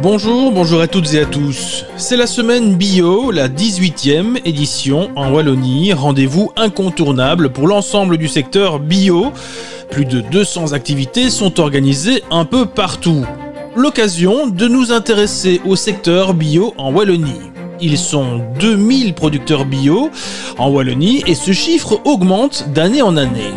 Bonjour à toutes et à tous. C'est la semaine bio, la 18e édition en Wallonie. Rendez-vous incontournable pour l'ensemble du secteur bio. Plus de 200 activités sont organisées un peu partout. L'occasion de nous intéresser au secteur bio en Wallonie. Ils sont 2000 producteurs bio en Wallonie et ce chiffre augmente d'année en année.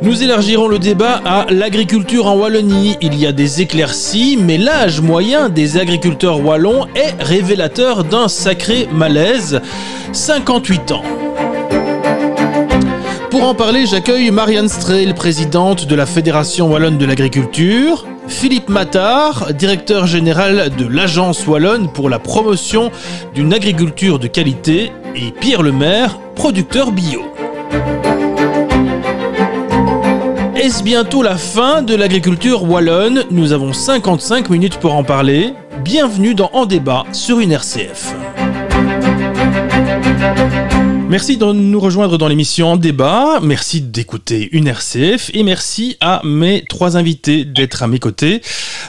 Nous élargirons le débat à l'agriculture en Wallonie. Il y a des éclaircies, mais l'âge moyen des agriculteurs wallons est révélateur d'un sacré malaise, 58 ans. Pour en parler, j'accueille Marianne Strehl, présidente de la Fédération Wallonne de l'Agriculture, Philippe Mattard, directeur général de l'Agence Wallonne pour la promotion d'une agriculture de qualité, et Pierre Lemaire, producteur bio. Est-ce bientôt la fin de l'agriculture wallonne? Nous avons 55 minutes pour en parler. Bienvenue dans En Débat sur une RCF. Merci de nous rejoindre dans l'émission En Débat, merci d'écouter une RCF et merci à mes trois invités d'être à mes côtés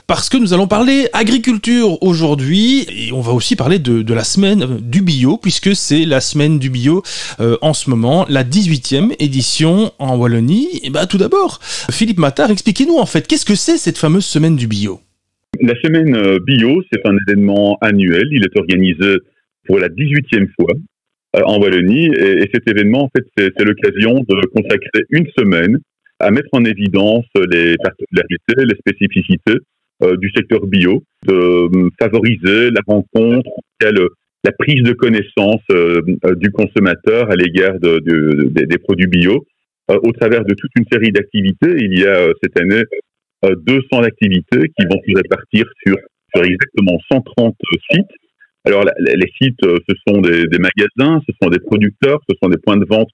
parce que nous allons parler agriculture aujourd'hui et on va aussi parler de la semaine du bio puisque c'est la semaine du bio en ce moment, la 18e édition en Wallonie. Et tout d'abord, Philippe Mattard, expliquez-nous en fait, qu'est-ce que c'est cette fameuse semaine du bio? La semaine bio, c'est un événement annuel, il est organisé pour la 18e fois. En Wallonie, et cet événement, en fait, c'est l'occasion de consacrer une semaine à mettre en évidence les particularités, les spécificités du secteur bio, de favoriser la rencontre, la prise de connaissance du consommateur à l'égard des produits bio. Au travers de toute une série d'activités, il y a cette année 200 activités qui vont se répartir sur exactement 130 sites. Alors, les sites, ce sont des magasins, ce sont des producteurs, ce sont des points de vente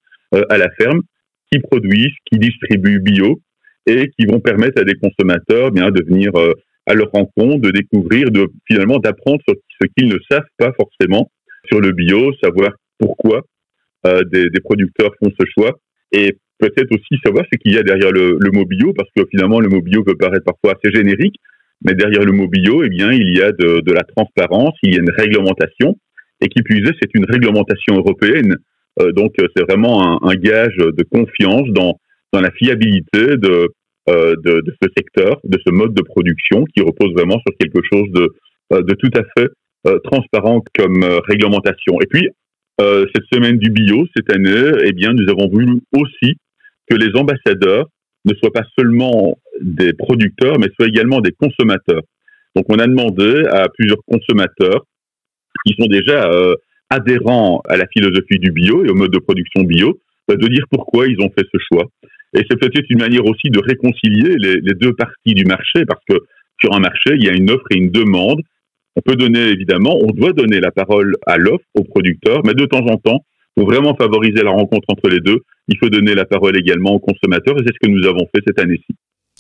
à la ferme qui produisent, qui distribuent bio et qui vont permettre à des consommateurs de venir à leur rencontre, de découvrir, finalement d'apprendre sur ce qu'ils ne savent pas forcément sur le bio, savoir pourquoi des producteurs font ce choix et peut-être aussi savoir ce qu'il y a derrière le mot bio parce que finalement le mot bio peut paraître parfois assez générique. Mais derrière le mot bio, il y a de la transparence, il y a une réglementation, et qui plus est, c'est une réglementation européenne. Donc, c'est vraiment un gage de confiance dans la fiabilité de ce secteur, de ce mode de production, qui repose vraiment sur quelque chose de tout à fait transparent comme réglementation. Et puis, cette semaine du bio, cette année, nous avons voulu aussi que les ambassadeurs ne soient pas seulement des producteurs, mais soient également des consommateurs. Donc, on a demandé à plusieurs consommateurs qui sont déjà adhérents à la philosophie du bio et au mode de production bio, de dire pourquoi ils ont fait ce choix. Et c'est peut-être une manière aussi de réconcilier les deux parties du marché, parce que sur un marché, il y a une offre et une demande. On doit donner la parole à l'offre, aux producteurs, mais de temps en temps, pour vraiment favoriser la rencontre entre les deux, il faut donner la parole également aux consommateurs, et c'est ce que nous avons fait cette année-ci.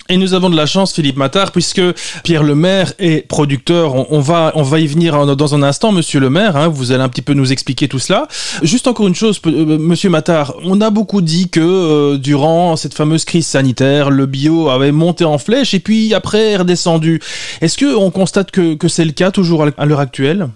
Et nous avons de la chance, Philippe Mattard, puisque Pierre Lemaire est producteur. On va y venir dans un instant, Monsieur Lemaire. Vous allez un petit peu nous expliquer tout cela. Juste encore une chose, Monsieur Mattard, on a beaucoup dit que durant cette fameuse crise sanitaire, le bio avait monté en flèche et puis après est redescendu. Est-ce qu'on constate que c'est le cas toujours à l'heure actuelle ?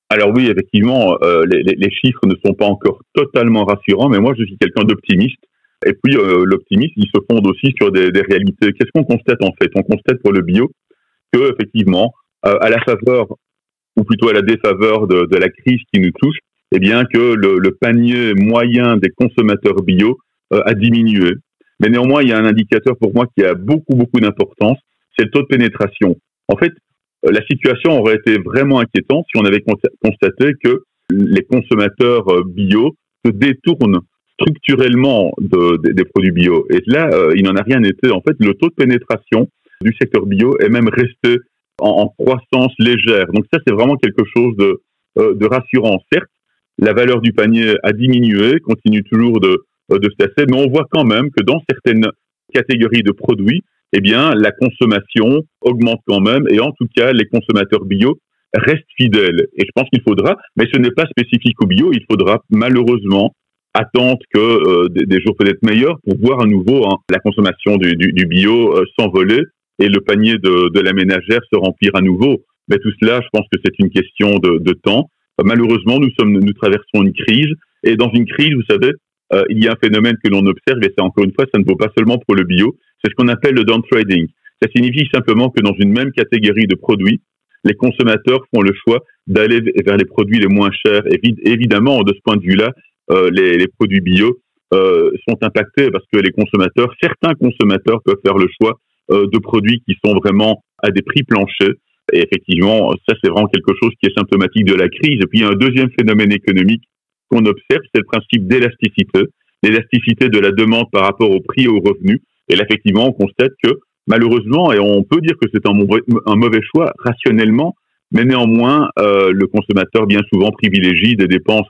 Alors oui, effectivement, les chiffres ne sont pas encore totalement rassurants, mais moi je suis quelqu'un d'optimiste. Et puis l'optimisme, il se fonde aussi sur des réalités. Qu'est-ce qu'on constate en fait? On constate pour le bio que effectivement, à la faveur, ou plutôt à la défaveur de la crise qui nous touche, que le panier moyen des consommateurs bio a diminué. Mais néanmoins, il y a un indicateur pour moi qui a beaucoup d'importance, c'est le taux de pénétration. En fait, la situation aurait été vraiment inquiétante si on avait constaté que les consommateurs bio se détournent structurellement des produits bio. Et là, il n'en a rien été. En fait, le taux de pénétration du secteur bio est même resté en croissance légère. Donc ça, c'est vraiment quelque chose de rassurant. Certes, la valeur du panier a diminué, continue toujours de se tasser, mais on voit quand même que dans certaines catégories de produits, la consommation augmente quand même, et en tout cas, les consommateurs bio restent fidèles. Et je pense qu'il faudra, mais ce n'est pas spécifique au bio, il faudra malheureusement attendre que des jours peut-être meilleurs pour voir à nouveau la consommation du bio s'envoler et le panier de la ménagère se remplir à nouveau. Mais tout cela, je pense que c'est une question de temps. Malheureusement, nous traversons une crise, et dans une crise, vous savez, il y a un phénomène que l'on observe, et c'est encore une fois, ça ne vaut pas seulement pour le bio, c'est ce qu'on appelle le downtrading. Ça signifie simplement que dans une même catégorie de produits, les consommateurs font le choix d'aller vers les produits les moins chers. Évidemment, de ce point de vue-là, les produits bio sont impactés parce que certains consommateurs peuvent faire le choix de produits qui sont vraiment à des prix planchers. Et effectivement, ça c'est vraiment quelque chose qui est symptomatique de la crise. Et puis il y a un deuxième phénomène économique qu'on observe, c'est le principe d'élasticité, l'élasticité de la demande par rapport au prix et aux revenus. Et là, effectivement, on constate que malheureusement, et on peut dire que c'est un mauvais choix rationnellement, mais néanmoins, le consommateur bien souvent privilégie des dépenses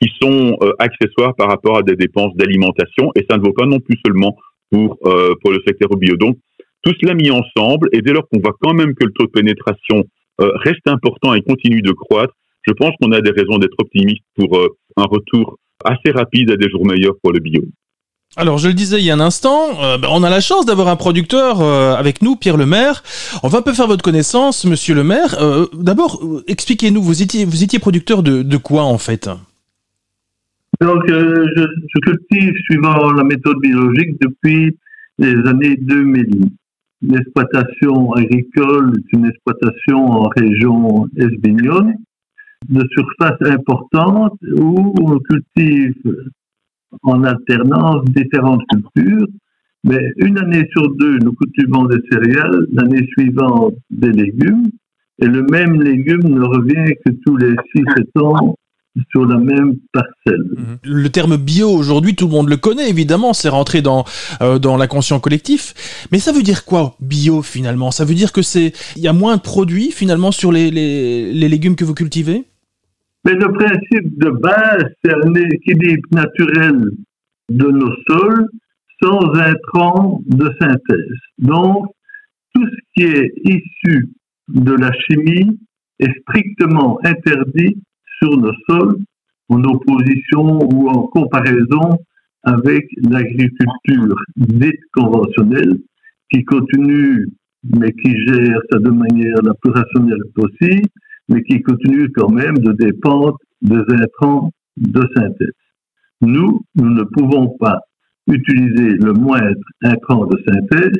qui sont accessoires par rapport à des dépenses d'alimentation, et ça ne vaut pas non plus seulement pour le secteur bio. Donc, tout cela mis ensemble, et dès lors qu'on voit quand même que le taux de pénétration reste important et continue de croître, je pense qu'on a des raisons d'être optimistes pour un retour assez rapide à des jours meilleurs pour le bio. Alors, je le disais il y a un instant, on a la chance d'avoir un producteur avec nous, Pierre Lemaire. On va un peu faire votre connaissance, monsieur Lemaire. D'abord, expliquez-nous, vous étiez producteur de quoi en fait ? Donc, je cultive suivant la méthode biologique depuis les années 2000. L'exploitation agricole est une exploitation en région esbignone, de surface importante où on cultive en alternance différentes cultures, mais une année sur deux, nous cultivons des céréales, l'année suivante des légumes, et le même légume ne revient que tous les 6-7 ans sur la même parcelle. Le terme bio aujourd'hui, tout le monde le connaît évidemment, c'est rentré dans l'inconscient collectif. Mais ça veut dire quoi bio finalement ? Ça veut dire que il y a moins de produits finalement sur les légumes que vous cultivez ? Mais le principe de base, c'est un équilibre naturel de nos sols sans intrants de synthèse. Donc, tout ce qui est issu de la chimie est strictement interdit sur nos sols, en opposition ou en comparaison avec l'agriculture dite conventionnelle, qui continue, mais qui gère ça de manière la plus rationnelle possible, mais qui continue quand même de dépendre des intrants de synthèse. Nous ne pouvons pas utiliser le moindre intrant de synthèse,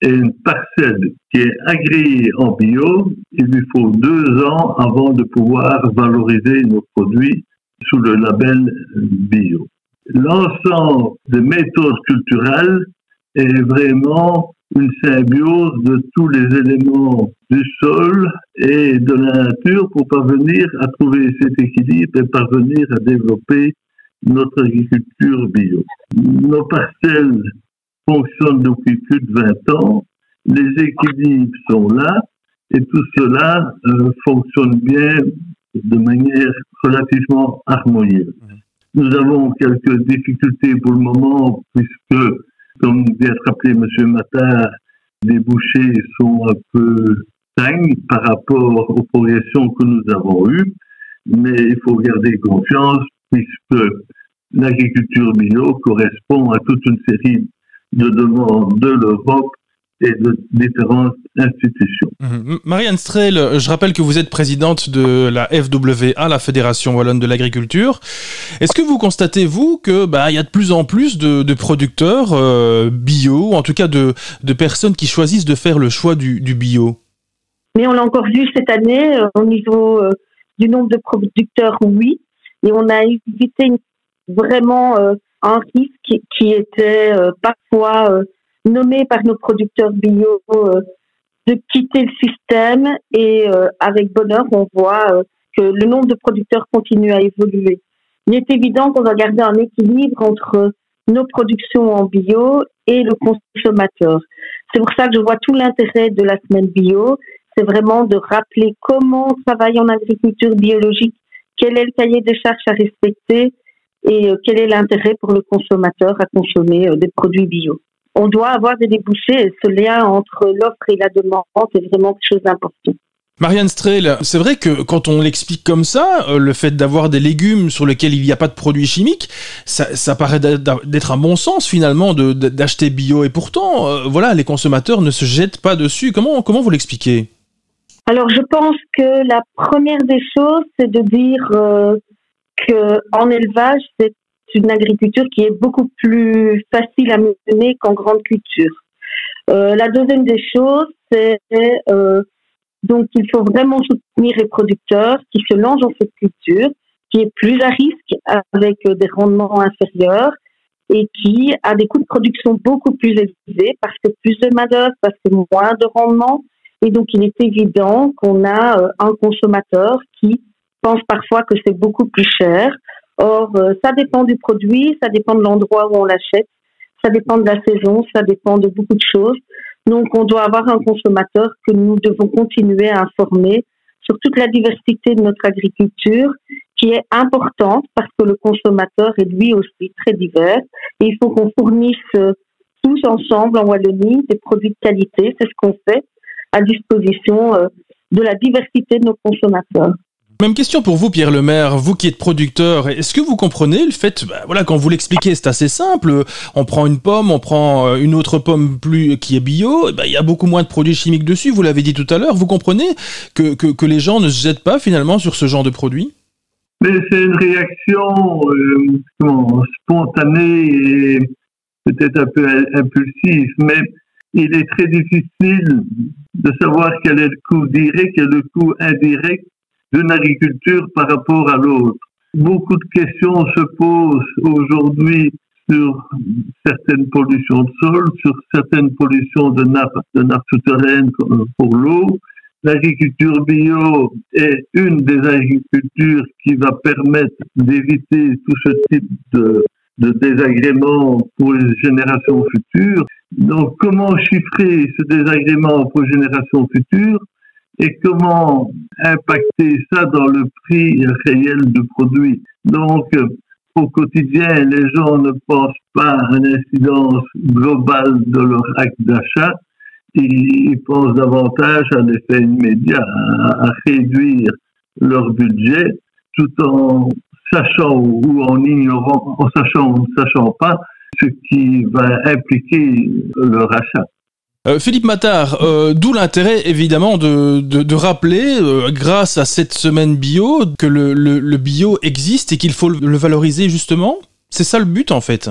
et une parcelle qui est agréée en bio, il lui faut 2 ans avant de pouvoir valoriser nos produits sous le label bio. L'ensemble des méthodes culturelles est vraiment une symbiose de tous les éléments du sol et de la nature pour parvenir à trouver cet équilibre et parvenir à développer notre agriculture bio. Nos parcelles fonctionnent depuis plus de 20 ans, les équilibres sont là et tout cela fonctionne bien de manière relativement harmonieuse. Nous avons quelques difficultés pour le moment puisque, comme vient de rappeler M. Matar, les bouchées sont un peu tangles par rapport aux progressions que nous avons eues, mais il faut garder confiance puisque l'agriculture bio correspond à toute une série de demandes de l'Europe et de différentes institutions. Marianne Strel, je rappelle que vous êtes présidente de la FWA, la Fédération Wallonne de l'Agriculture. Est-ce que vous constatez, vous, que il y a de plus en plus de producteurs bio, ou en tout cas de personnes qui choisissent de faire le choix du bio ? Mais on l'a encore vu cette année, au niveau du nombre de producteurs, oui. Et on a évité vraiment un risque qui était parfois nommé par nos producteurs bio de quitter le système et avec bonheur on voit que le nombre de producteurs continue à évoluer. Il est évident qu'on va garder un équilibre entre nos productions en bio et le consommateur. C'est pour ça que je vois tout l'intérêt de la semaine bio, c'est vraiment de rappeler comment on travaille en agriculture biologique, quel est le cahier des charges à respecter et quel est l'intérêt pour le consommateur à consommer des produits bio. On doit avoir des débouchés et ce lien entre l'offre et la demande est vraiment quelque chose d'important. Marianne Strehl, c'est vrai que quand on l'explique comme ça, le fait d'avoir des légumes sur lesquels il n'y a pas de produits chimiques, ça paraît d'être un bon sens finalement d'acheter bio. Et pourtant, voilà, les consommateurs ne se jettent pas dessus. Comment vous l'expliquez ? Alors, je pense que la première des choses, c'est de dire qu'en élevage, c'est une agriculture qui est beaucoup plus facile à mener qu'en grande culture. La deuxième des choses, c'est donc il faut vraiment soutenir les producteurs qui se lancent dans cette culture, qui est plus à risque avec des rendements inférieurs et qui a des coûts de production beaucoup plus élevés parce que plus de main-d'œuvre, parce que moins de rendement. Et donc, il est évident qu'on a un consommateur qui pense parfois que c'est beaucoup plus cher. Or, ça dépend du produit, ça dépend de l'endroit où on l'achète, ça dépend de la saison, ça dépend de beaucoup de choses. Donc, on doit avoir un consommateur que nous devons continuer à informer sur toute la diversité de notre agriculture, qui est importante parce que le consommateur est lui aussi très divers. Et il faut qu'on fournisse tous ensemble en Wallonie des produits de qualité. C'est ce qu'on fait à disposition de la diversité de nos consommateurs. Même question pour vous, Pierre Lemaire, vous qui êtes producteur, est-ce que vous comprenez le fait, voilà, quand vous l'expliquez, c'est assez simple, on prend une pomme, on prend une autre pomme qui est bio, il y a beaucoup moins de produits chimiques dessus, vous l'avez dit tout à l'heure, vous comprenez que les gens ne se jettent pas finalement sur ce genre de produits ? Mais c'est une réaction spontanée et peut-être un peu impulsive, mais il est très difficile de savoir quel est le coût direct et le coût indirect d'une agriculture par rapport à l'autre. Beaucoup de questions se posent aujourd'hui sur certaines pollutions de sol, sur certaines pollutions de nappes souterraines pour l'eau. L'agriculture bio est une des agricultures qui va permettre d'éviter tout ce type de désagréments pour les générations futures. Donc, comment chiffrer ce désagrément pour les générations futures et comment impacter ça dans le prix réel du produit. Donc, au quotidien, les gens ne pensent pas à une incidence globale de leur acte d'achat. Ils pensent davantage à l'effet immédiat, à réduire leur budget tout en sachant ou en ignorant, en sachant ou ne sachant pas ce qui va impliquer leur achat. Philippe Mattard, d'où l'intérêt évidemment de rappeler, grâce à cette semaine bio, que le bio existe et qu'il faut le valoriser justement. C'est ça le but en fait.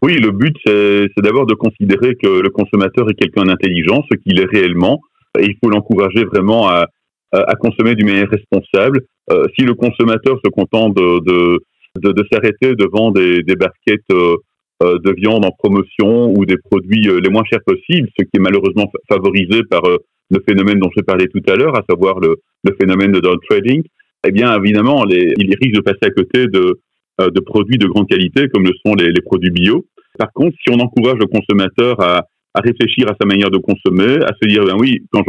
Oui, le but c'est d'abord de considérer que le consommateur est quelqu'un d'intelligent, ce qu'il est réellement, et il faut l'encourager vraiment à consommer d'une manière responsable. Si le consommateur se contente de s'arrêter devant des barquettes de viande en promotion ou des produits les moins chers possibles, ce qui est malheureusement favorisé par le phénomène dont je parlais tout à l'heure, à savoir le phénomène de down trading, eh bien évidemment, il risque de passer à côté de produits de grande qualité comme le sont les produits bio. Par contre, si on encourage le consommateur à réfléchir à sa manière de consommer, à se dire, ben oui, quand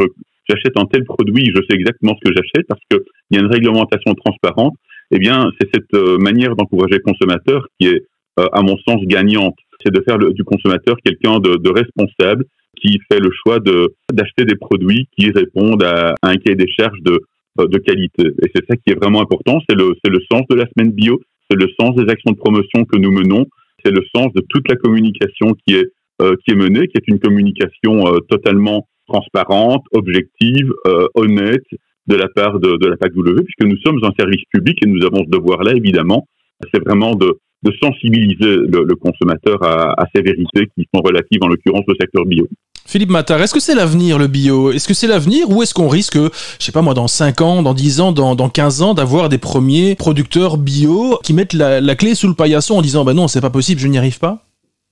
j'achète un tel produit, je sais exactement ce que j'achète parce qu'il y a une réglementation transparente, eh bien c'est cette manière d'encourager le consommateur qui est à mon sens gagnante, c'est de faire du consommateur quelqu'un de responsable qui fait le choix d'acheter des produits qui répondent à un cahier des charges de qualité. Et c'est ça qui est vraiment important, c'est le sens de la semaine bio, c'est le sens des actions de promotion que nous menons, c'est le sens de toute la communication qui est menée, qui est une communication totalement transparente, objective, honnête de la part de la PACW, puisque nous sommes un service public et nous avons ce devoir-là, évidemment. C'est vraiment de sensibiliser le consommateur à ces vérités qui sont relatives, en l'occurrence, au secteur bio. Philippe Mattard, est-ce que c'est l'avenir, le bio ? Est-ce que c'est l'avenir ou est-ce qu'on risque, je sais pas moi, dans 5 ans, dans 10 ans, dans 15 ans, d'avoir des premiers producteurs bio qui mettent la clé sous le paillasson en disant « non, c'est pas possible, je n'y arrive pas ».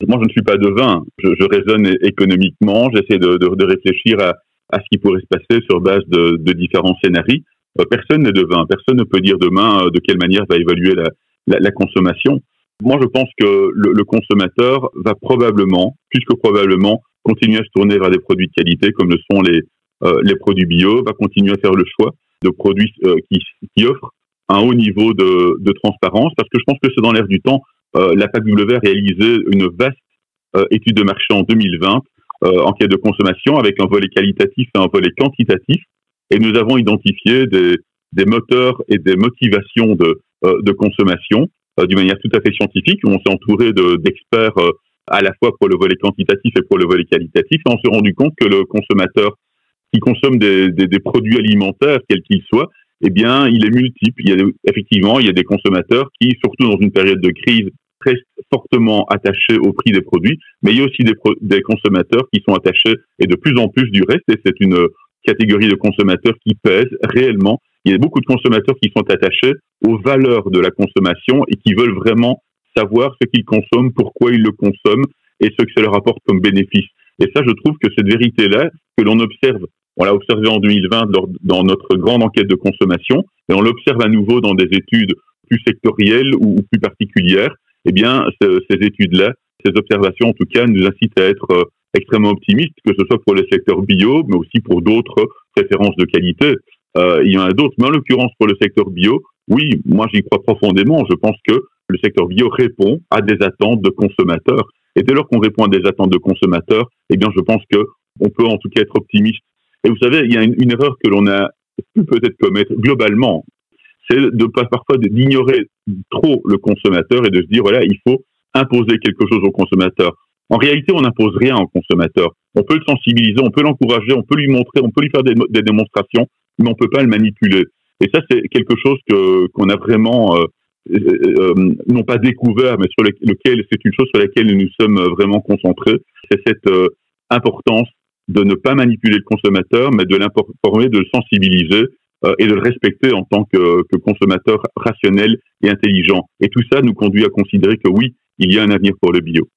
Moi, je ne suis pas devin. Je raisonne économiquement, j'essaie de réfléchir à ce qui pourrait se passer sur base de différents scénarios. Personne n'est devin, personne ne peut dire demain de quelle manière va évoluer la consommation. Moi, je pense que le consommateur va probablement, plus que probablement, continuer à se tourner vers des produits de qualité comme le sont les produits bio, va continuer à faire le choix de produits qui offrent un haut niveau de transparence, parce que je pense que c'est dans l'air du temps. La PACW a réalisé une vaste étude de marché en 2020 en quête de consommation avec un volet qualitatif et un volet quantitatif. et nous avons identifié des moteurs et des motivations de consommation d'une manière tout à fait scientifique. On s'est entouré d'experts à la fois pour le volet quantitatif et pour le volet qualitatif, et on s'est rendu compte que le consommateur qui consomme des produits alimentaires, quels qu'ils soient, eh bien, il est multiple. Effectivement, il y a des consommateurs qui, surtout dans une période de crise, restent fortement attachés au prix des produits, mais il y a aussi des consommateurs qui sont attachés, et de plus en plus du reste, et c'est une catégorie de consommateurs qui pèse réellement. Il y a beaucoup de consommateurs qui sont attachés aux valeurs de la consommation et qui veulent vraiment savoir ce qu'ils consomment, pourquoi ils le consomment et ce que ça leur apporte comme bénéfice. Et ça, je trouve que cette vérité-là, que l'on observe, on l'a observé en 2020 dans notre grande enquête de consommation, et on l'observe à nouveau dans des études plus sectorielles ou plus particulières, eh bien, ces études-là, ces observations, en tout cas, nous incitent à être extrêmement optimistes, que ce soit pour le secteur bio, mais aussi pour d'autres références de qualité. Il y en a d'autres, mais en l'occurrence, pour le secteur bio, oui, moi, j'y crois profondément. Je pense que le secteur bio répond à des attentes de consommateurs. Et dès lors qu'on répond à des attentes de consommateurs, eh bien, je pense qu'on peut en tout cas être optimiste. Et vous savez, il y a une erreur que l'on a pu peut-être commettre globalement, c'est parfois d'ignorer trop le consommateur et de se dire, voilà, il faut imposer quelque chose au consommateur. En réalité, on n'impose rien au consommateur. On peut le sensibiliser, on peut l'encourager, on peut lui montrer, on peut lui faire des démonstrations, mais on ne peut pas le manipuler. Et ça, c'est quelque chose qu'on a vraiment, non pas découvert, mais c'est une chose sur laquelle nous nous sommes vraiment concentrés. C'est cette importance de ne pas manipuler le consommateur, mais de l'informer, de le sensibiliser et de le respecter en tant que consommateur rationnel et intelligent. Et tout ça nous conduit à considérer que oui, il y a un avenir pour le bio.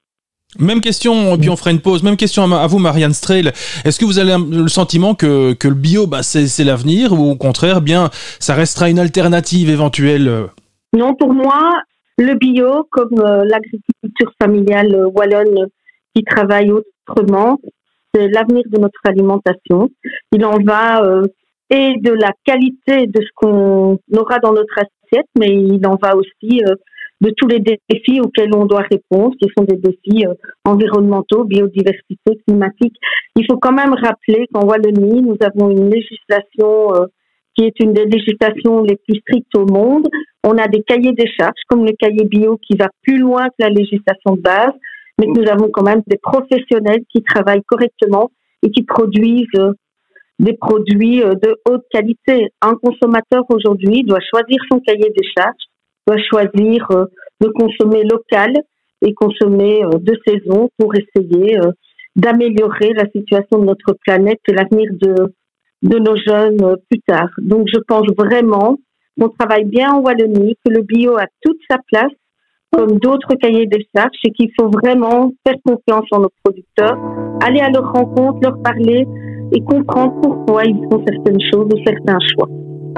Même question, puis on fera une pause. Même question à vous, Marianne Strehl. Est-ce que vous avez le sentiment que le bio, c'est l'avenir, ou au contraire, bien, ça restera une alternative éventuelle? Non, pour moi, le bio, comme l'agriculture familiale wallonne qui travaille autrement, c'est l'avenir de notre alimentation. Il en va et de la qualité de ce qu'on aura dans notre assiette, mais il en va aussi de tous les défis auxquels on doit répondre, qui sont des défis environnementaux, biodiversité, climatique. Il faut quand même rappeler qu'en Wallonie, nous avons une législation qui est une des législations les plus strictes au monde. On a des cahiers des charges, comme le cahier bio, qui va plus loin que la législation de base, mais que nous avons quand même des professionnels qui travaillent correctement et qui produisent des produits de haute qualité. Un consommateur aujourd'hui doit choisir son cahier des charges, doit choisir de consommer local et consommer de saison pour essayer d'améliorer la situation de notre planète et l'avenir de nos jeunes plus tard. Donc je pense vraiment qu'on travaille bien en Wallonie, que le bio a toute sa place comme d'autres cahiers des charges et qu'il faut vraiment faire confiance en nos producteurs, aller à leur rencontre, leur parler et comprendre pourquoi ils font certaines choses ou certains choix.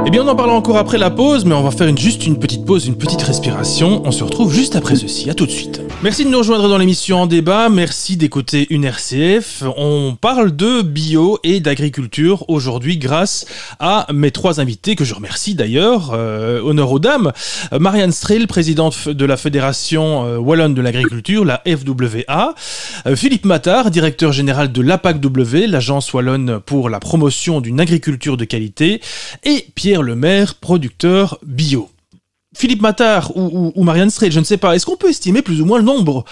Eh bien, on en parlera encore après la pause, mais on va faire juste une petite pause, une petite respiration. On se retrouve juste après ceci. À tout de suite. Merci de nous rejoindre dans l'émission En Débat. Merci d'écouter une RCF. On parle de bio et d'agriculture aujourd'hui grâce à mes trois invités, que je remercie d'ailleurs. Honneur aux dames. Marianne Strehl, présidente de la Fédération Wallonne de l'Agriculture, la FWA. Philippe Mattard, directeur général de l'APACW, l'Agence Wallonne pour la promotion d'une agriculture de qualité. Et Pierre Lemaire, producteur bio. Philippe Mattard ou Marianne Strehl, je ne sais pas, est-ce qu'on peut estimer plus ou moins le nombre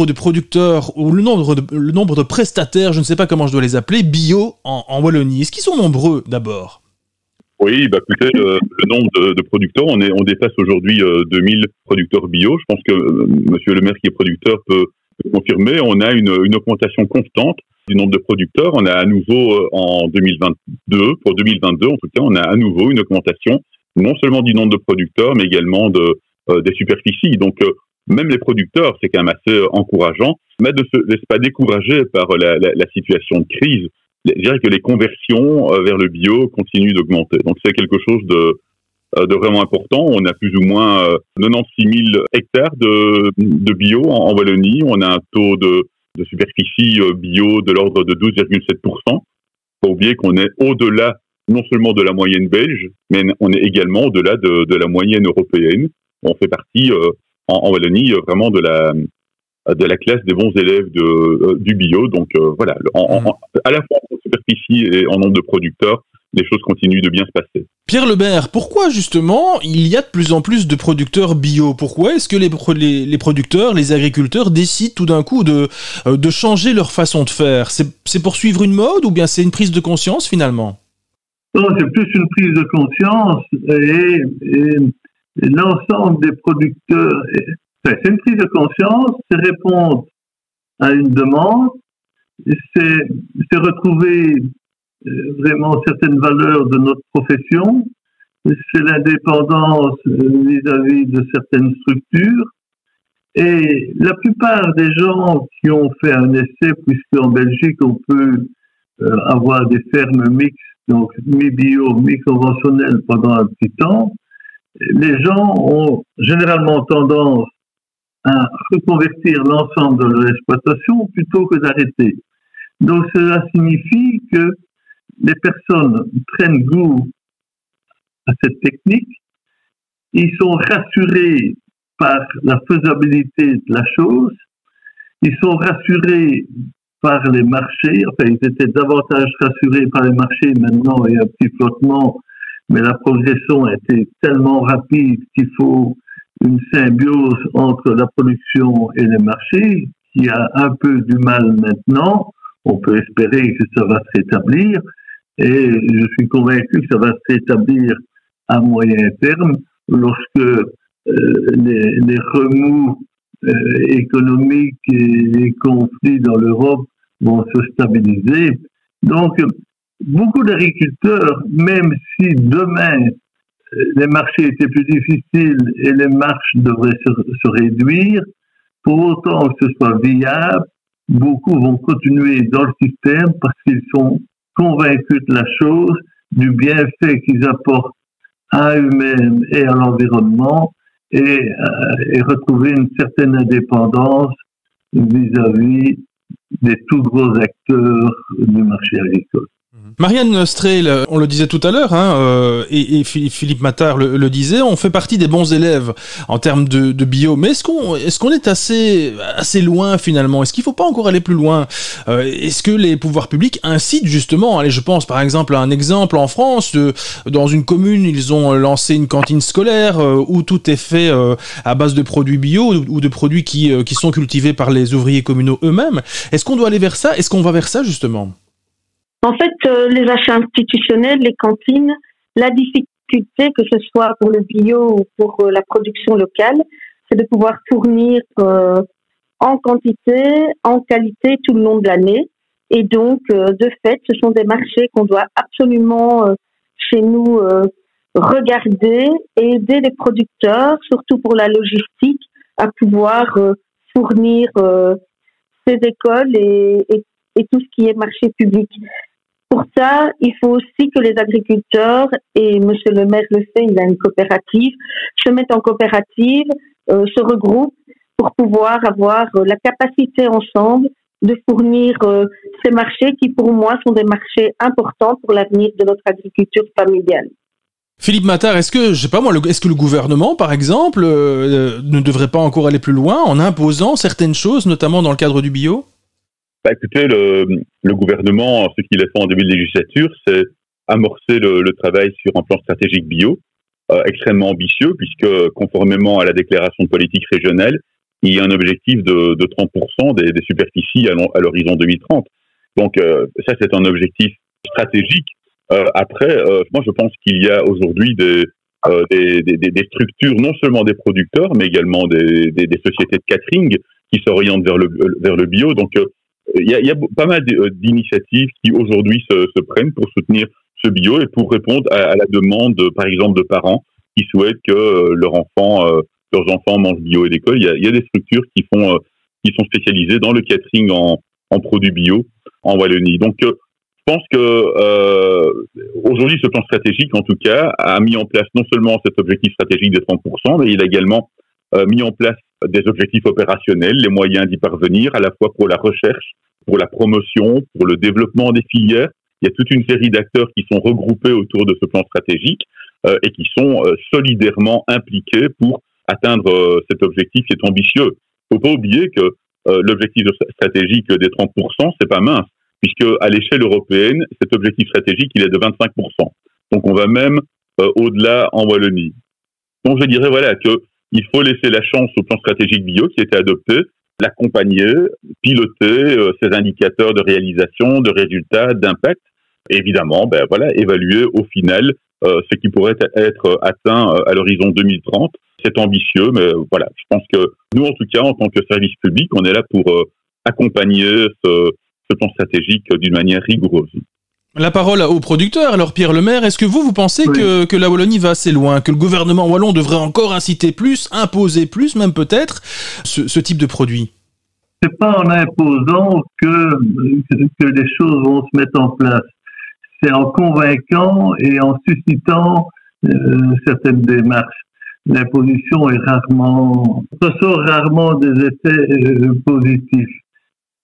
de producteurs ou le nombre de prestataires, je ne sais pas comment je dois les appeler, bio en Wallonie? Est-ce qu'ils sont nombreux d'abord? Oui, écoutez, le nombre de producteurs, on dépasse aujourd'hui 2000 producteurs bio. Je pense que Monsieur Lemaire, qui est producteur, peut confirmer. On a une augmentation constante du nombre de producteurs. On a à nouveau en 2022, pour 2022 en tout cas, on a à nouveau une augmentation non seulement du nombre de producteurs, mais également des superficies. Donc même les producteurs, c'est quand même assez encourageant, mais ne se laisse pas décourager par la situation de crise. Je dirais que les conversions vers le bio continuent d'augmenter. Donc c'est quelque chose de vraiment important. On a plus ou moins 96 000 hectares de bio en Wallonie. On a un taux de superficie bio de l'ordre de 12,7%. Faut oublier qu'on est au-delà non seulement de la moyenne belge, mais on est également au-delà de la moyenne européenne. On fait partie en Wallonie vraiment de la classe des bons élèves du bio. Donc voilà, à la fois en superficie et en nombre de producteurs, les choses continuent de bien se passer. Pierre Lebert, pourquoi justement il y a de plus en plus de producteurs bio? Pourquoi est-ce que les producteurs, les agriculteurs décident tout d'un coup de changer leur façon de faire? C'est pour suivre une mode ou bien c'est une prise de conscience finalement? Non, c'est plus une prise de conscience et l'ensemble des producteurs, c'est une prise de conscience, c'est répondre à une demande, c'est retrouver vraiment certaines valeurs de notre profession, c'est l'indépendance vis-à-vis de certaines structures. Et la plupart des gens qui ont fait un essai, puisqu'en Belgique on peut avoir des fermes mixtes, donc mi-bio, mi-conventionnel pendant un petit temps, les gens ont généralement tendance à reconvertir l'ensemble de leur exploitation plutôt que d'arrêter. Donc cela signifie que les personnes prennent goût à cette technique, ils sont rassurés par la faisabilité de la chose, ils sont rassurés par les marchés, enfin ils étaient davantage rassurés par les marchés, maintenant il y a un petit flottement, mais la progression a été tellement rapide qu'il faut une symbiose entre la production et les marchés, qui a un peu du mal maintenant. On peut espérer que ça va se rétablir, et je suis convaincu que ça va se rétablir à moyen terme lorsque les remous économiques et les conflits dans l'Europe vont se stabiliser. Donc, beaucoup d'agriculteurs, même si demain les marchés étaient plus difficiles et les marges devraient se réduire, pour autant que ce soit viable, beaucoup vont continuer dans le système parce qu'ils sont convaincus de la chose, du bienfait qu'ils apportent à eux-mêmes et à l'environnement, et retrouver une certaine indépendance vis-à-vis des tout gros acteurs du marché agricole. Marianne Strehl, on le disait tout à l'heure, et Philippe Mattard le disait, on fait partie des bons élèves en termes de bio. Mais est-ce qu'on est assez loin finalement? Est-ce qu'il ne faut pas encore aller plus loin? Est-ce que les pouvoirs publics incitent justement? Allez, je pense par exemple à un exemple en France. Dans une commune, ils ont lancé une cantine scolaire où tout est fait à base de produits bio ou de produits qui sont cultivés par les ouvriers communaux eux-mêmes. Est-ce qu'on doit aller vers ça? Est-ce qu'on va vers ça justement? En fait, les achats institutionnels, les cantines, la difficulté, que ce soit pour le bio ou pour la production locale, c'est de pouvoir fournir en quantité, en qualité tout le long de l'année. Et donc, de fait, ce sont des marchés qu'on doit absolument, chez nous, regarder et aider les producteurs, surtout pour la logistique, à pouvoir fournir ces écoles et tout ce qui est marché public. Pour ça, il faut aussi que les agriculteurs, et Monsieur le maire le fait, il a une coopérative, se mettent en coopérative, se regroupent pour pouvoir avoir la capacité ensemble de fournir ces marchés qui, pour moi, sont des marchés importants pour l'avenir de notre agriculture familiale. Philippe Mattard, est-ce que le gouvernement, par exemple, ne devrait pas encore aller plus loin en imposant certaines choses, notamment dans le cadre du bio? Écoutez, le gouvernement, ce qu'il a fait en début de législature, c'est amorcer le travail sur un plan stratégique bio, extrêmement ambitieux, puisque conformément à la déclaration de politique régionale, il y a un objectif de 30% des superficies à l'horizon 2030. Donc ça, c'est un objectif stratégique. Après, moi, je pense qu'il y a aujourd'hui des structures, non seulement des producteurs, mais également des sociétés de catering qui s'orientent vers le bio. Donc, il y a pas mal d'initiatives qui aujourd'hui se prennent pour soutenir ce bio et pour répondre à la demande, par exemple, de parents qui souhaitent que leurs enfants mangent bio à l'école. Il y a des structures qui sont spécialisées dans le catering en produits bio en Wallonie. Donc, je pense que aujourd'hui, ce plan stratégique, en tout cas, a mis en place non seulement cet objectif stratégique des 30%, mais il a également mis en place des objectifs opérationnels, les moyens d'y parvenir, à la fois pour la recherche, pour la promotion, pour le développement des filières. Il y a toute une série d'acteurs qui sont regroupés autour de ce plan stratégique et qui sont solidairement impliqués pour atteindre cet objectif qui est ambitieux. Il ne faut pas oublier que l'objectif stratégique des 30%, c'est pas mince, puisque à l'échelle européenne, cet objectif stratégique, il est de 25%. Donc on va même au-delà en Wallonie. Donc je dirais voilà qu'il faut laisser la chance au plan stratégique bio qui a été adopté, l'accompagner, piloter ces indicateurs de réalisation, de résultats, d'impact, et évidemment évaluer au final ce qui pourrait être atteint à l'horizon 2030. C'est ambitieux, mais voilà, je pense que nous, en tout cas, en tant que service public, on est là pour accompagner ce plan stratégique d'une manière rigoureuse. La parole aux producteurs. Alors Pierre Lemaire, est-ce que vous pensez que la Wallonie va assez loin, que le gouvernement wallon devrait encore inciter plus, imposer plus, même peut-être, ce type de produit? C'est pas en imposant que les choses vont se mettre en place. C'est en convainquant et en suscitant certaines démarches. L'imposition ressort rarement des effets positifs.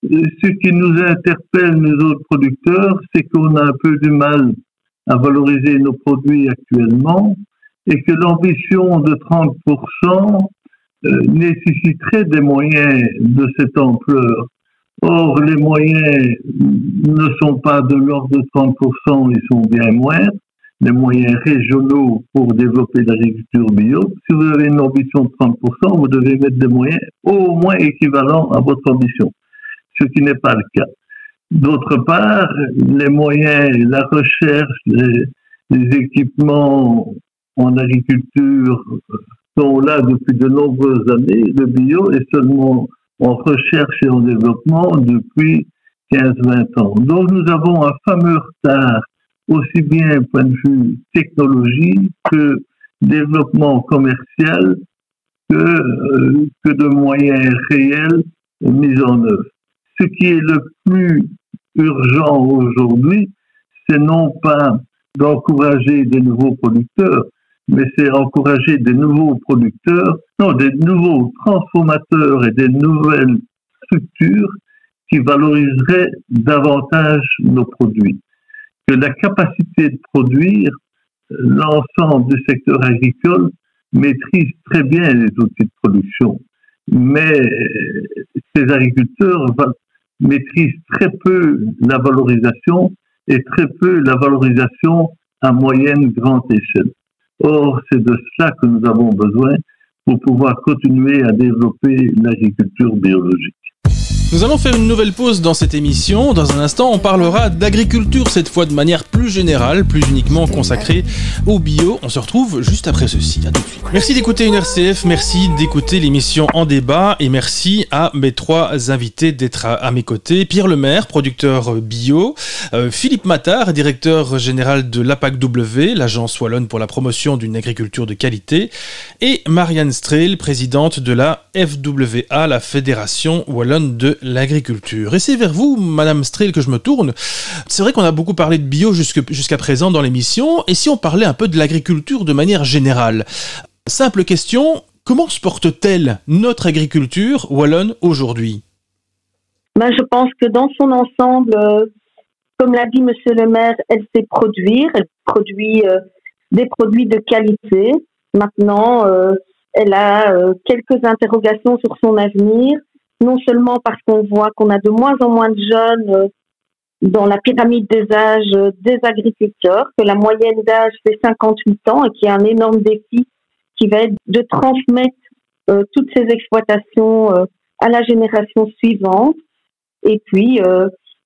Ce qui nous interpelle, nous autres producteurs, c'est qu'on a un peu du mal à valoriser nos produits actuellement et que l'ambition de 30% nécessiterait des moyens de cette ampleur. Or, les moyens ne sont pas de l'ordre de 30%, ils sont bien moindres. Les moyens régionaux pour développer l'agriculture bio. Si vous avez une ambition de 30%, vous devez mettre des moyens au moins équivalents à votre ambition, ce qui n'est pas le cas. D'autre part, les moyens, la recherche, les équipements en agriculture sont là depuis de nombreuses années. Le bio est seulement en recherche et en développement depuis 15-20 ans. Donc nous avons un fameux retard, aussi bien au point de vue technologie que développement commercial, que de moyens réels mis en œuvre. Ce qui est le plus urgent aujourd'hui, c'est non pas d'encourager des nouveaux producteurs, mais c'est encourager des nouveaux producteurs, des nouveaux transformateurs et des nouvelles structures qui valoriseraient davantage nos produits. Que la capacité de produire, l'ensemble du secteur agricole maîtrise très bien les outils de production, mais ces agriculteurs maîtrisent très peu la valorisation et très peu la valorisation à moyenne grande échelle. Or, c'est de cela que nous avons besoin pour pouvoir continuer à développer l'agriculture biologique. Nous allons faire une nouvelle pause dans cette émission. Dans un instant, on parlera d'agriculture, cette fois de manière plus générale, plus uniquement consacrée au bio. On se retrouve juste après ceci. À tout de suite. Merci d'écouter une RCF, merci d'écouter l'émission En débat et merci à mes trois invités d'être à mes côtés. Pierre Lemaire, producteur bio, Philippe Mattard, directeur général de l'APAC-W, l'agence wallonne pour la promotion d'une agriculture de qualité, et Marianne Strehl, présidente de la FWA, la Fédération wallonne de l'agriculture. Et c'est vers vous, Madame Strehl, que je me tourne. C'est vrai qu'on a beaucoup parlé de bio jusqu'à présent dans l'émission, et si on parlait un peu de l'agriculture de manière générale? Simple question, comment se porte-t-elle notre agriculture wallonne aujourd'hui? Je pense que dans son ensemble, comme l'a dit Monsieur le maire, elle sait produire, elle produit des produits de qualité. Maintenant, elle a quelques interrogations sur son avenir, non seulement parce qu'on voit qu'on a de moins en moins de jeunes dans la pyramide des âges des agriculteurs, que la moyenne d'âge fait 58 ans et qu'il y a un énorme défi qui va être de transmettre toutes ces exploitations à la génération suivante. Et puis,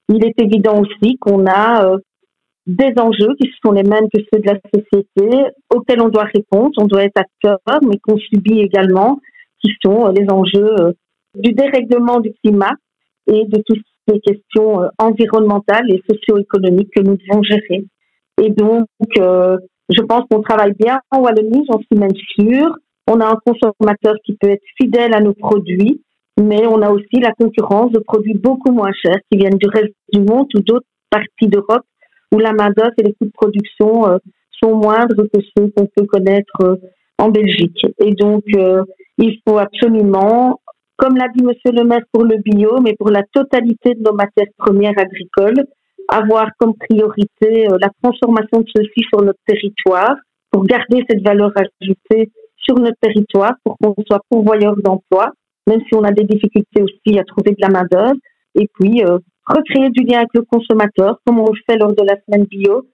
il est évident aussi qu'on a des enjeux qui sont les mêmes que ceux de la société, auxquels on doit répondre, on doit être acteur, mais qu'on subit également, qui sont les enjeux du dérèglement du climat et de toutes les questions environnementales et socio-économiques que nous devons gérer. Et donc, je pense qu'on travaille bien en Wallonie, j'en suis même sûre. On a un consommateur qui peut être fidèle à nos produits, mais on a aussi la concurrence de produits beaucoup moins chers qui viennent du reste du monde ou d'autres parties d'Europe où la main-d'œuvre et les coûts de production sont moindres que ceux qu'on peut connaître en Belgique. Et donc, il faut absolument, comme l'a dit Monsieur le maire pour le bio, mais pour la totalité de nos matières premières agricoles, avoir comme priorité la transformation de ceux-ci sur notre territoire, pour garder cette valeur ajoutée sur notre territoire, pour qu'on soit pourvoyeur d'emplois, même si on a des difficultés aussi à trouver de la main-d'œuvre, et puis recréer du lien avec le consommateur, comme on le fait lors de la semaine bio,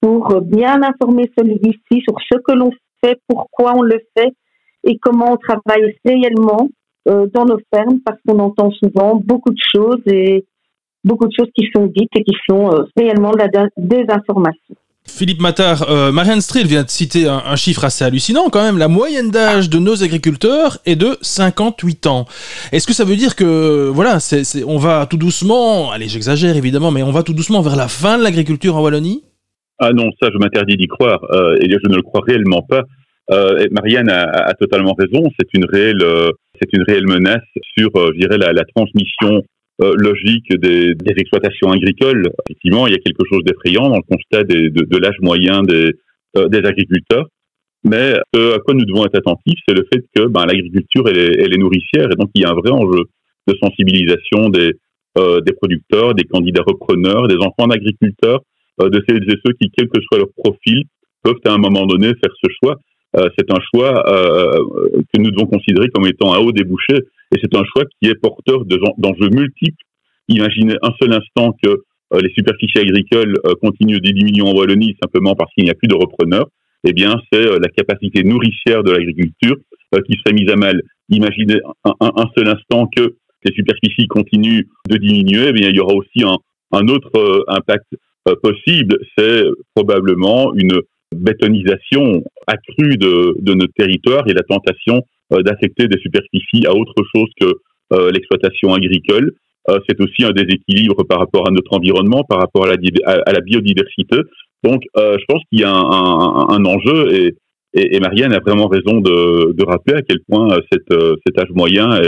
pour bien informer celui-ci sur ce que l'on fait, pourquoi on le fait et comment on travaille réellement dans nos fermes, parce qu'on entend souvent beaucoup de choses qui sont dites et qui sont réellement de la désinformation. Philippe Mattard, Marianne Streel vient de citer un chiffre assez hallucinant quand même. La moyenne d'âge de nos agriculteurs est de 58 ans. Est-ce que ça veut dire que, voilà, on va tout doucement, allez j'exagère évidemment, mais on va tout doucement vers la fin de l'agriculture en Wallonie ? Ah non, ça je m'interdis d'y croire, et je ne le crois réellement pas. Marianne a totalement raison, c'est une réelle menace sur, je dirais, la transmission logique des exploitations agricoles. Effectivement, il y a quelque chose d'effrayant dans le constat de l'âge moyen des agriculteurs. Mais à quoi nous devons être attentifs, c'est le fait que l'agriculture elle est nourricière, et donc il y a un vrai enjeu de sensibilisation des producteurs, des candidats repreneurs, des enfants d'agriculteurs, de celles et ceux qui, quel que soit leur profil, peuvent à un moment donné faire ce choix. C'est un choix que nous devons considérer comme étant à haut débouché, et c'est un choix qui est porteur d'enjeux multiples. Imaginez un seul instant que les superficies agricoles continuent de diminuer en Wallonie simplement parce qu'il n'y a plus de repreneurs. Eh bien, c'est la capacité nourricière de l'agriculture qui serait mise à mal. Imaginez un seul instant que les superficies continuent de diminuer, eh bien, il y aura aussi un autre impact possible, c'est probablement une bétonisation accrue de notre territoire et la tentation d'affecter des superficies à autre chose que l'exploitation agricole. C'est aussi un déséquilibre par rapport à notre environnement, par rapport à la biodiversité. Donc, je pense qu'il y a un enjeu, et Marianne a vraiment raison de rappeler à quel point cet âge moyen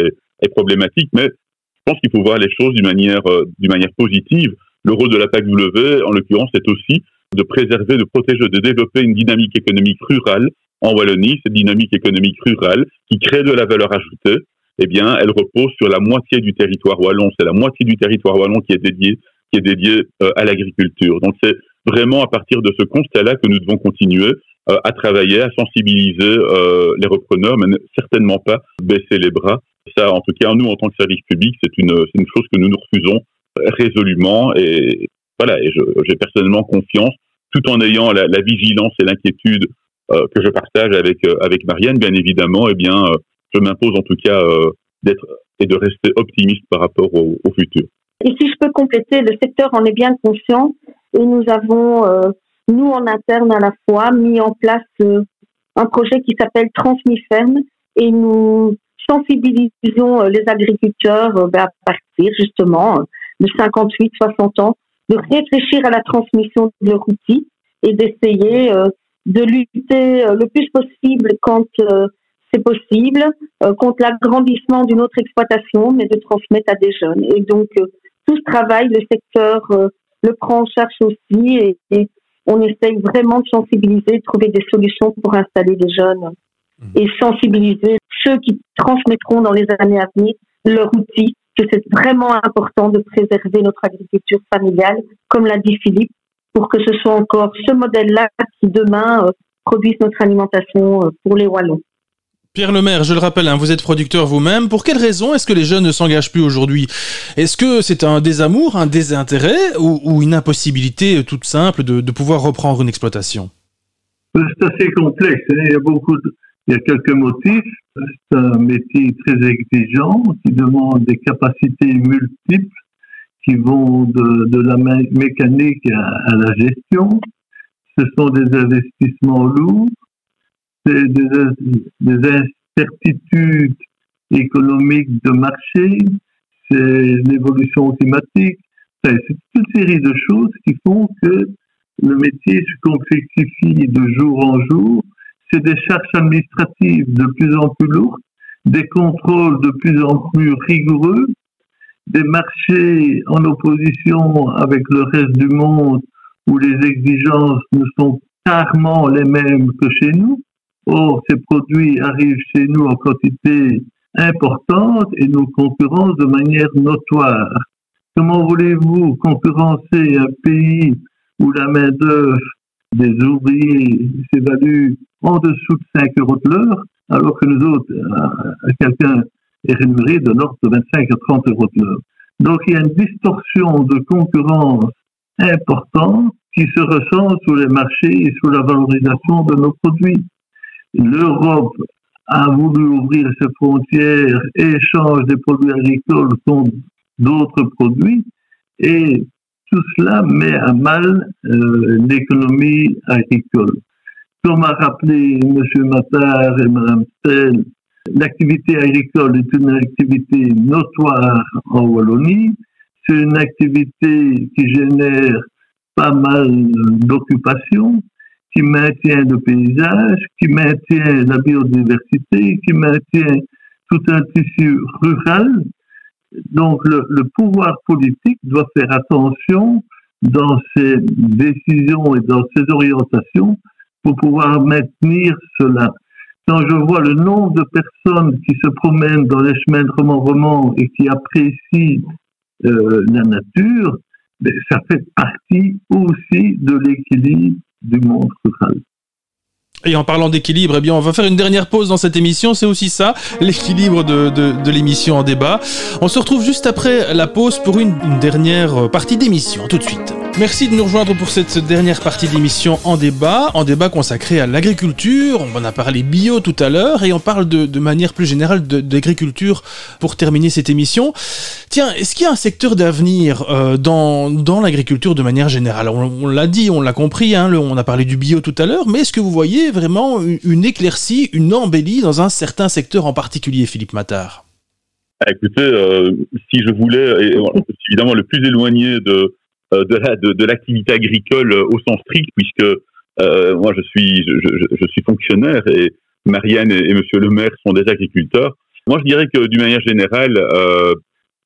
est problématique. Mais je pense qu'il faut voir les choses d'une manière positive. Le rôle de la PACW, en l'occurrence, c'est aussi de préserver, de protéger, de développer une dynamique économique rurale en Wallonie. Cette dynamique économique rurale qui crée de la valeur ajoutée, eh bien, elle repose sur la moitié du territoire wallon. C'est la moitié du territoire wallon qui est dédié à l'agriculture. Donc, c'est vraiment à partir de ce constat-là que nous devons continuer à travailler, à sensibiliser les repreneurs, mais certainement pas baisser les bras. Ça, en tout cas, nous, en tant que service public, c'est une chose que nous refusons résolument. Et voilà, et j'ai personnellement confiance, tout en ayant la vigilance et l'inquiétude que je partage avec Marianne, bien évidemment. Eh bien, je m'impose en tout cas d'être et de rester optimiste par rapport au futur. Et si je peux compléter, le secteur en est bien conscient, et nous avons, nous en interne à la fois, mis en place un projet qui s'appelle Transmiferme, et nous sensibilisons les agriculteurs à partir justement de 58-60 ans, de réfléchir à la transmission de leur outil et d'essayer de lutter le plus possible quand c'est possible contre l'agrandissement d'une autre exploitation, mais de transmettre à des jeunes. Et donc, tout ce travail, le secteur le prend en charge aussi, et on essaye vraiment de sensibiliser, de trouver des solutions pour installer des jeunes et sensibiliser ceux qui transmettront dans les années à venir leur outil, que c'est vraiment important de préserver notre agriculture familiale, comme l'a dit Philippe, pour que ce soit encore ce modèle-là qui demain produise notre alimentation pour les Wallons. Pierre Lemaire, je le rappelle, vous êtes producteur vous-même. Pour quelles raisons est-ce que les jeunes ne s'engagent plus aujourd'hui ? Est-ce que c'est un désamour, un désintérêt ou une impossibilité toute simple de pouvoir reprendre une exploitation ? C'est assez complexe. Il y a quelques motifs. C'est un métier très exigeant qui demande des capacités multiples qui vont de la mécanique à la gestion. Ce sont des investissements lourds. C'est des incertitudes économiques de marché, c'est l'évolution climatique, c'est toute une série de choses qui font que le métier se complexifie de jour en jour. C'est des charges administratives de plus en plus lourdes, des contrôles de plus en plus rigoureux, des marchés en opposition avec le reste du monde où les exigences ne sont rarement les mêmes que chez nous. Or, ces produits arrivent chez nous en quantité importante et nous concurrencent de manière notoire. Comment voulez-vous concurrencer un pays où la main-d'œuvre des ouvriers s'évalue en dessous de 5 € de l'heure, alors que nous autres, quelqu'un est rémunéré de l'ordre de 25 à 30 € de l'heure? Donc il y a une distorsion de concurrence importante qui se ressent sur les marchés et sur la valorisation de nos produits. L'Europe a voulu ouvrir ses frontières et échange des produits agricoles contre d'autres produits, et tout cela met à mal l'économie agricole. Comme a rappelé M. Mattard et Mme Stel, l'activité agricole est une activité notoire en Wallonie. C'est une activité qui génère pas mal d'occupations, qui maintient le paysage, qui maintient la biodiversité, qui maintient tout un tissu rural. Donc le pouvoir politique doit faire attention dans ses décisions et dans ses orientations pour pouvoir maintenir cela. Quand je vois le nombre de personnes qui se promènent dans les chemins de Romans et qui apprécient la nature, ça fait partie aussi de l'équilibre du monde rural. Et en parlant d'équilibre, eh bien, on va faire une dernière pause dans cette émission. C'est aussi ça, l'équilibre de l'émission en débat. On se retrouve juste après la pause pour une dernière partie d'émission. Tout de suite. Merci de nous rejoindre pour cette dernière partie d'émission en débat consacrée à l'agriculture. On en a parlé bio tout à l'heure et on parle de manière plus générale d'agriculture pour terminer cette émission. Tiens, est-ce qu'il y a un secteur d'avenir dans l'agriculture de manière générale ? On l'a dit, on l'a compris, hein, on a parlé du bio tout à l'heure, mais est-ce que vous voyez vraiment une éclaircie, une embellie dans un certain secteur en particulier, Philippe Mattard ? Écoutez, si je voulais, évidemment le plus éloigné de l'activité agricole au sens strict, puisque moi je suis fonctionnaire et Marianne et Monsieur le maire sont des agriculteurs. Moi je dirais que d'une manière générale,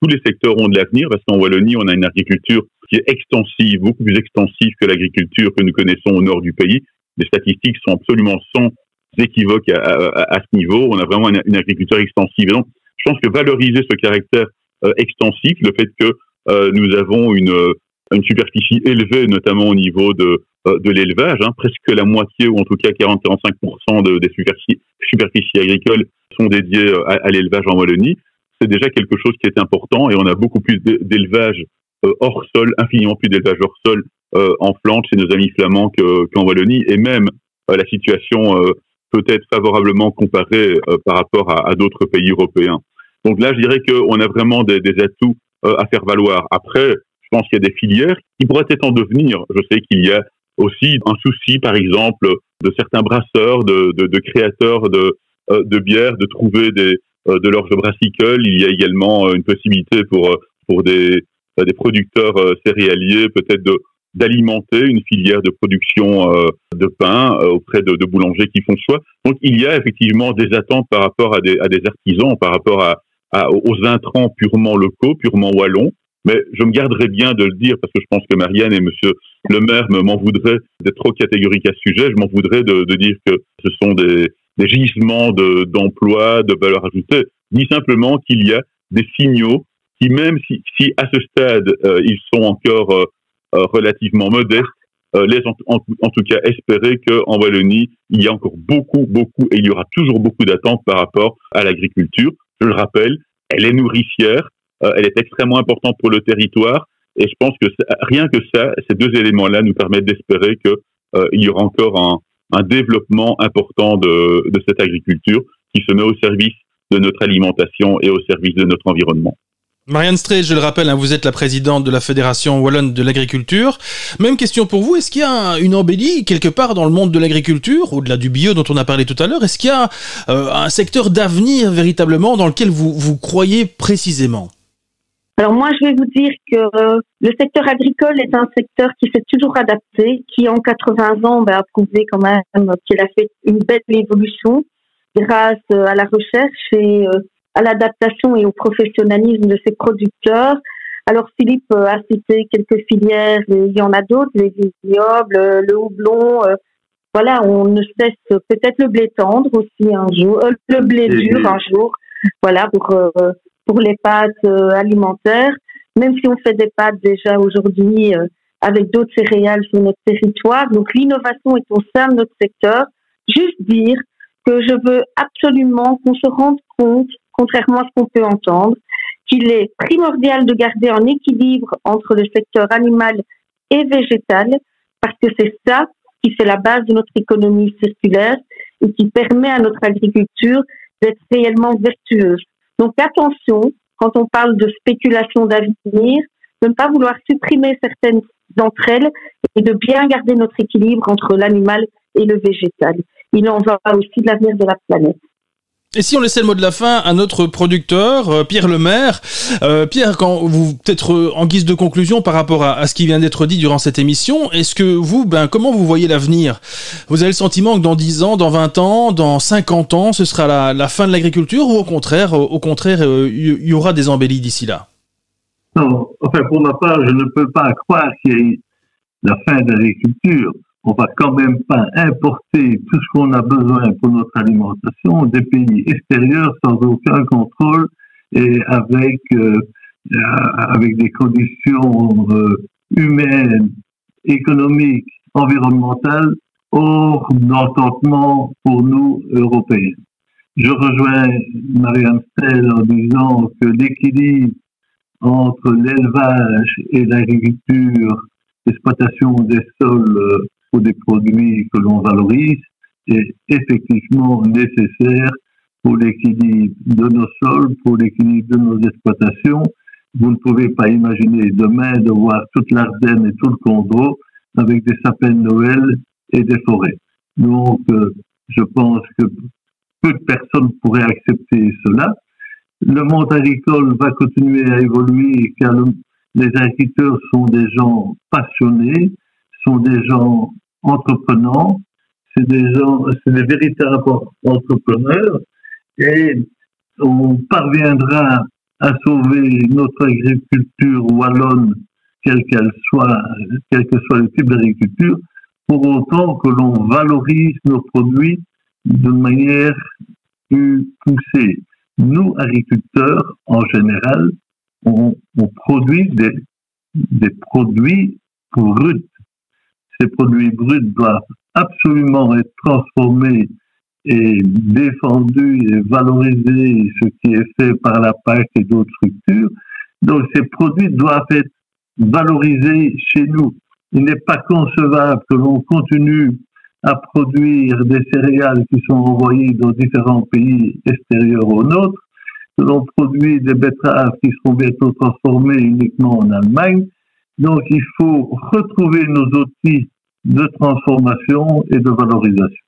tous les secteurs ont de l'avenir, parce qu'en Wallonie on a une agriculture qui est extensive, beaucoup plus extensive que l'agriculture que nous connaissons au nord du pays. Les statistiques sont absolument sans équivoque à ce niveau. On a vraiment une agriculture extensive. Et donc je pense que valoriser ce caractère extensif, le fait que nous avons une superficie élevée, notamment au niveau de l'élevage, hein, presque la moitié, ou en tout cas 40-45% des superficies agricoles sont dédiées à l'élevage en Wallonie. C'est déjà quelque chose qui est important, et on a beaucoup plus d'élevage hors sol, infiniment plus d'élevage hors sol en Flandre chez nos amis flamands qu'en Wallonie, et même la situation peut être favorablement comparée par rapport à d'autres pays européens. Donc là, je dirais qu'on a vraiment des atouts à faire valoir. Après, je pense qu'il y a des filières qui pourraient être en devenir. Je sais qu'il y a aussi un souci, par exemple, de certains brasseurs, de créateurs de bières, de trouver de l'orge brassicole. Il y a également une possibilité pour des producteurs céréaliers, peut-être d'alimenter une filière de production de pain auprès de boulangers qui font choix. Donc il y a effectivement des attentes par rapport à des artisans, par rapport aux intrants purement locaux, purement wallons. Mais je me garderai bien de le dire, parce que je pense que Marianne et Monsieur le maire m'en voudraient d'être trop catégorique à ce sujet. Je m'en voudrais de dire que ce sont des gisements d'emplois, de valeur ajoutée. Je dis simplement qu'il y a des signaux qui, même si à ce stade, ils sont encore relativement modestes, laissent en tout cas espérer qu'en Wallonie, il y a encore beaucoup, et il y aura toujours beaucoup d'attentes par rapport à l'agriculture. Je le rappelle, elle est nourricière. Elle est extrêmement importante pour le territoire, et je pense que rien que ça, ces deux éléments-là nous permettent d'espérer qu'il y aura encore un développement important de cette agriculture qui se met au service de notre alimentation et au service de notre environnement. Marianne Streit, je le rappelle, hein, vous êtes la présidente de la Fédération Wallonne de l'Agriculture. Même question pour vous, est-ce qu'il y a une embellie quelque part dans le monde de l'agriculture, au-delà du bio dont on a parlé tout à l'heure? Est-ce qu'il y a un secteur d'avenir véritablement dans lequel vous croyez précisément? Alors moi, je vais vous dire que le secteur agricole est un secteur qui s'est toujours adapté, qui en 80 ans a prouvé quand même qu'il a fait une belle évolution grâce à la recherche et à l'adaptation et au professionnalisme de ses producteurs. Alors Philippe a cité quelques filières, et il y en a d'autres, les vignobles, le houblon. Voilà, on ne cesse peut-être le blé tendre aussi un jour, le blé dur un jour. Voilà, pour les pâtes alimentaires, même si on fait des pâtes déjà aujourd'hui avec d'autres céréales sur notre territoire. Donc l'innovation est au sein de notre secteur. Juste dire que je veux absolument qu'on se rende compte, contrairement à ce qu'on peut entendre, qu'il est primordial de garder un équilibre entre le secteur animal et végétal, parce que c'est ça qui fait la base de notre économie circulaire et qui permet à notre agriculture d'être réellement vertueuse. Donc attention, quand on parle de spéculation d'avenir, de ne pas vouloir supprimer certaines d'entre elles et de bien garder notre équilibre entre l'animal et le végétal. Il en va aussi de l'avenir de la planète. Et si on laissait le mot de la fin à notre producteur, Pierre Lemaire. Pierre, quand vous, peut-être en guise de conclusion par rapport à ce qui vient d'être dit durant cette émission, est-ce que vous, comment vous voyez l'avenir ? Vous avez le sentiment que dans 10 ans, dans 20 ans, dans 50 ans, ce sera la fin de l'agriculture ou au contraire, il y aura des embellis d'ici là ? Non, enfin, pour ma part, je ne peux pas croire qu'il y ait la fin de l'agriculture. On va quand même pas importer tout ce qu'on a besoin pour notre alimentation des pays extérieurs sans aucun contrôle et avec des conditions humaines, économiques, environnementales hors d'entendement pour nous, Européens. Je rejoins Marianne Strel en disant que l'équilibre entre l'élevage et l'agriculture, l'exploitation des sols pour des produits que l'on valorise est effectivement nécessaire pour l'équilibre de nos sols, pour l'équilibre de nos exploitations. Vous ne pouvez pas imaginer demain de voir toute l'Ardenne et tout le Condro avec des sapins de Noël et des forêts. Donc, je pense que peu de personnes pourraient accepter cela. Le monde agricole va continuer à évoluer car les agriculteurs sont des gens passionnés, sont des gens entreprenants, c'est des véritables entrepreneurs et on parviendra à sauver notre agriculture wallonne, quel que soit le type d'agriculture, pour autant que l'on valorise nos produits de manière plus poussée. Nous, agriculteurs, en général, on produit des produits bruts. Ces produits bruts doivent absolument être transformés et défendus et valorisés, ce qui est fait par la PAC et d'autres structures. Donc, ces produits doivent être valorisés chez nous. Il n'est pas concevable que l'on continue à produire des céréales qui sont envoyées dans différents pays extérieurs aux nôtres, que l'on produit des betteraves qui seront bientôt transformées uniquement en Allemagne. Donc, il faut retrouver nos outils de transformation et de valorisation.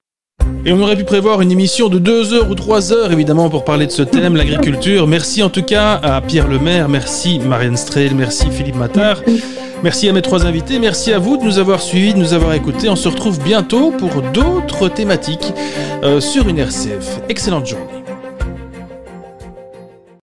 Et on aurait pu prévoir une émission de 2 heures ou 3 heures, évidemment, pour parler de ce thème, l'agriculture. Merci en tout cas à Pierre Lemaire, merci Marianne Strel, merci Philippe Mattard. Merci à mes 3 invités, merci à vous de nous avoir suivis, de nous avoir écoutés. On se retrouve bientôt pour d'autres thématiques sur une RCF. Excellente journée.